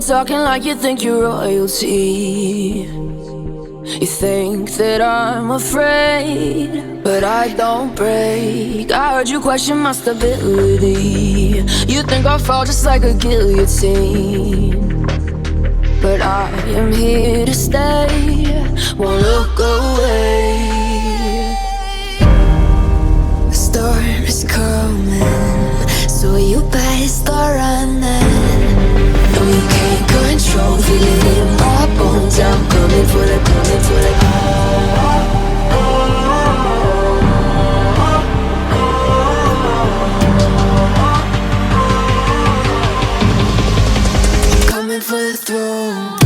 talking like you think you're royalty. You think that I'm afraid, but I don't break. I heard you question my stability. You think I'll fall just like a guillotine, but I am here to stay, won't look away. The storm is coming, so you better start running. No, you can't control, feel it in my bones. I'm coming for the, coming for the. Coming for the throne.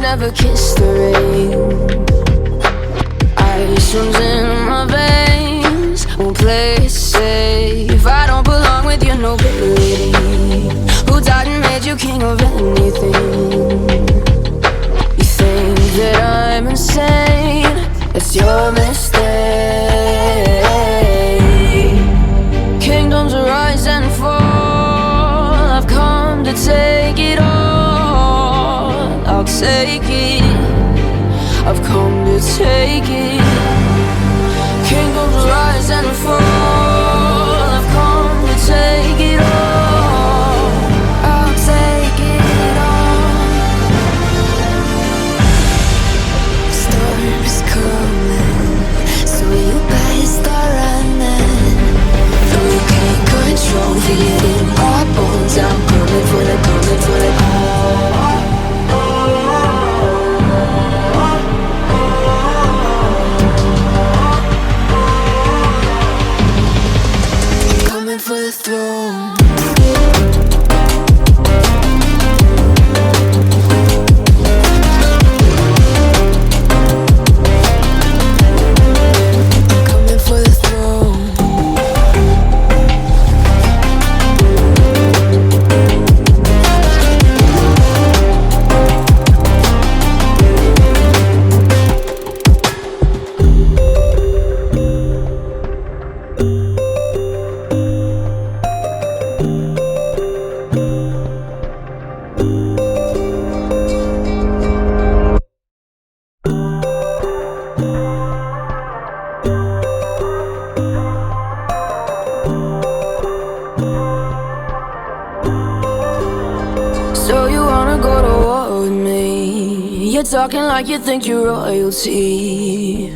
Never kissed the rain. Ice runs in my veins, won't play it safe. I don't belong with your nobility. Who died and made you king of anything? You think that I'm insane? That's your mistake. Kingdoms rise and fall, I've come to take it all. I'll take it, I've come to take it. Kingdoms rise and fall, I've come to take it all. I'll take it all. Storm is coming, so you better start running. No, you can't control, feel it in my bones. I'm coming for the, coming for the. For the throne. Coming for the throne. So you wanna go to war with me? You're talking like you think you're royalty.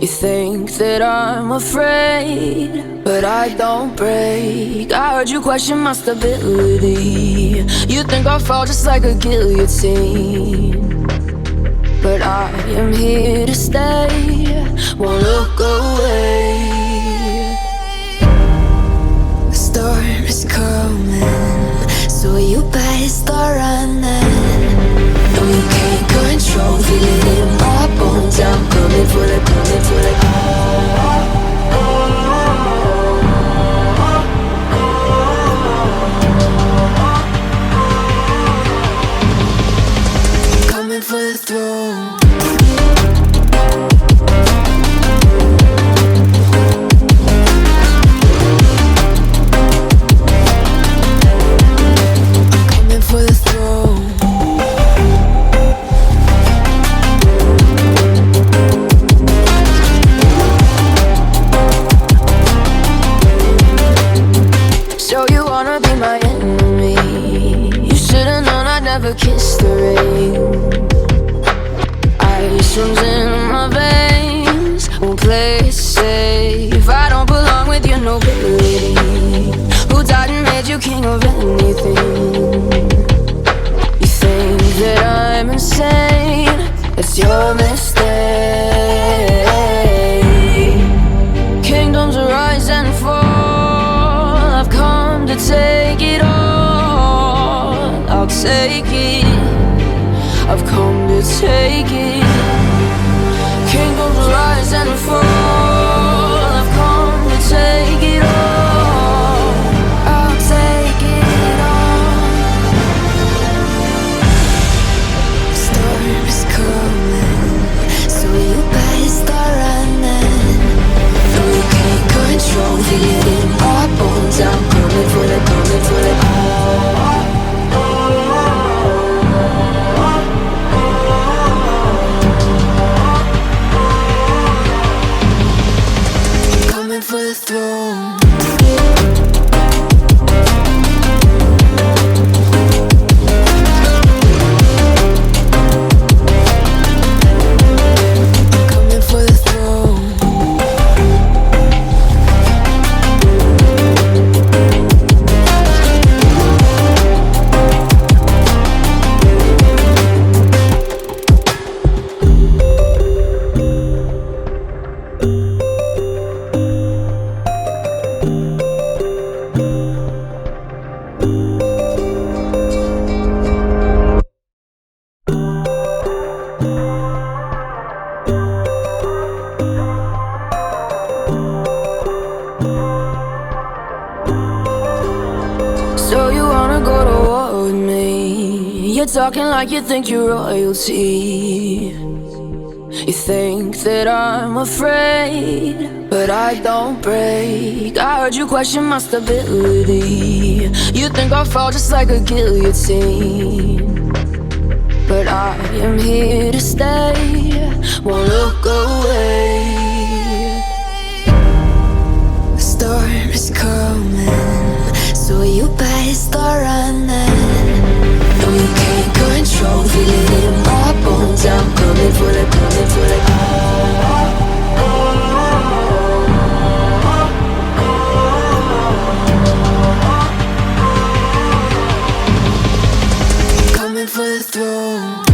You think that I'm afraid, but I don't break. I heard you question my stability. You think I'll fall just like a guillotine, but I am here to stay, won't look away. The storm is coming, so you better start running. No, you can't control, feel it in my bones. I'm coming for the, coming for the. Coming for the throne. Never kissed the rain. Ice runs in my veins, won't play it safe. I don't belong with your nobility. Who died and made you king of anything? You think that I'm insane? That's your mistake. Kingdoms rise and fall, I've come to take it all. I'll take it, I've come to take it. You're talking like you think you're royalty. You think that I'm afraid, but I don't break. I heard you question my stability. You think I'll fall just like a guillotine, but I am here to stay, won't look away. The storm is coming, so you better start running. No, you can't control, feel it in my bones. I'm coming for the, coming for the. Coming for the throne.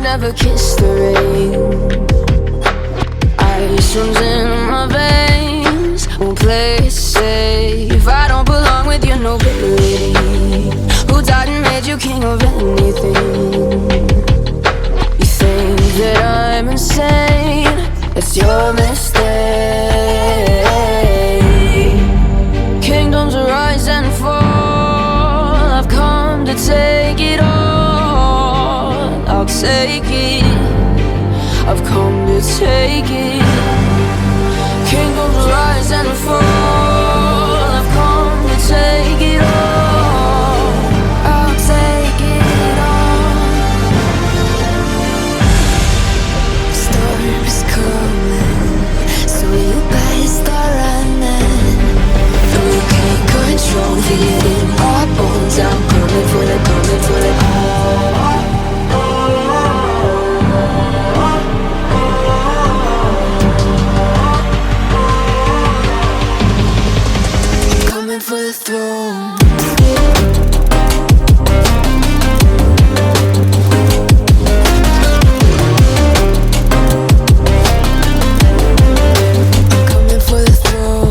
Never kissed the rain. Ice runs in my veins, won't play it safe. I don't belong with your nobility. Who died and made you king of anything? You think that I'm insane, it's your mistake. Kingdoms rise and fall, I've come to take it all. I'll take it, I've come to take it. Kingdoms rise and fall, I've come to take it all. I'll take it all. Storm is coming, so you better start running. No, you can't control, feel it in my bones. I'm coming for the, coming for the. For the throne. Coming for the throne.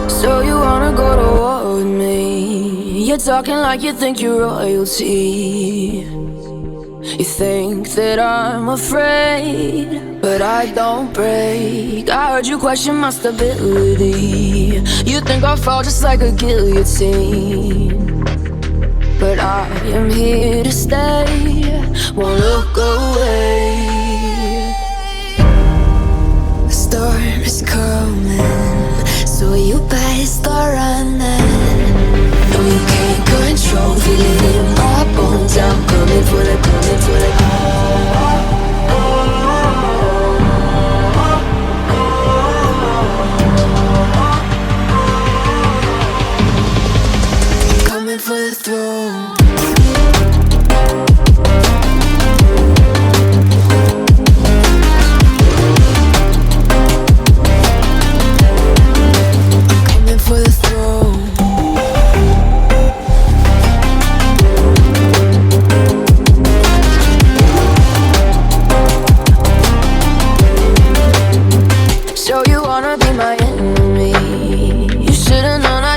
So you wanna go to war with me? You're talking like you think you're royalty. You think that I'm afraid, but I don't break. I heard you question my stability. You think I'll fall just like a guillotine, but I am here to stay, won't look away. The storm is coming, so you better start running. No, you can't control, feel it in my bones. I'm coming for the, coming for the. Coming for the throne.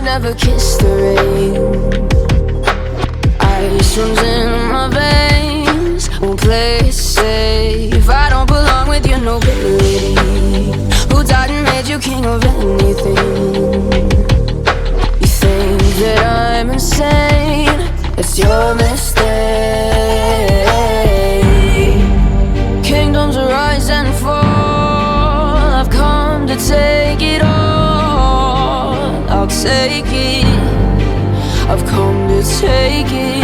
Never kissed the rain. Ice runs in my veins, won't play it safe. I don't belong with your nobility. Who died and made you king of anything? You think that I'm insane, it's your mistake. Kingdoms rise and fall, I've come to take it all. I'll take it, I've come to take it.